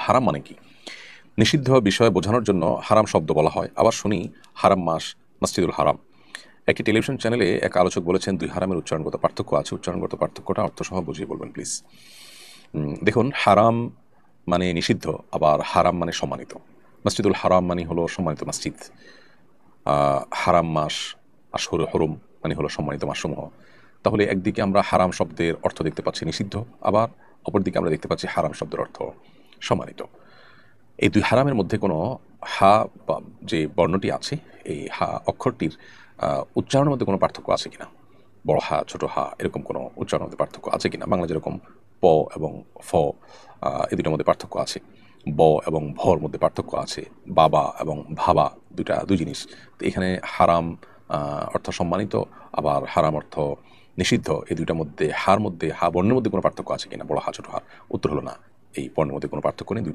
হারাম মানে কি? নিষিদ্ধ বিষয় বোঝানোর জন্য হারাম শব্দ বলা হয়। আবার শুনি হারাম মাস মসজিদুল হারাম। একটি টেলিভিশন চ্যানেলে এক আলোচক বলেছেন, ২ হারামের উচ্চারণগত পার্থক্য আছে। উচ্চারণগত পার্থক্যটা অর্থসহ বুঝিয়ে বলবেন প্লিজ। দেখুন, হারাম মানে নিষিদ্ধ, আবার হারাম মানে সম্মানিত। মসজিদুল হারাম মানে হলো সম্মানিত মসজিদ। হারাম মাস, আশহুরে হরম মানে হলো সম্মানিত মাসসমূহ। তাহলে একদিকে আমরা হারাম শব্দের অর্থ দেখতে পাচ্ছি নিষিদ্ধ, আবার অপরদিকে আমরা দেখতে পাচ্ছি হারাম শব্দের অর্থ সম্মানিত। এই ২ হারামের মধ্যে কোনো হা বা যে বর্ণটি আছে, এই হা অক্ষরটির উচ্চারণের মধ্যে কোনো পার্থক্য আছে কিনা? বড় হা, ছোট হা এরকম কোনো উচ্চারণের মধ্যে পার্থক্য আছে কিনা? বাংলা যেরকম প এবং ফ, এই দুটোর মধ্যে পার্থক্য আছে। ব এবং ভর মধ্যে পার্থক্য আছে। বাবা এবং ভাবা দুই জিনিস। তো এখানে হারাম অর্থ সম্মানিত, আবার হারাম অর্থ নিষিদ্ধ, এই দুইটার মধ্যে হার মধ্যে হা বর্ণের মধ্যে কোনো পার্থক্য আছে কিনা? বড় হা, ছোট হা? উত্তর হলো না। এই বর্ণের মধ্যে কোনো পার্থক্য নেই।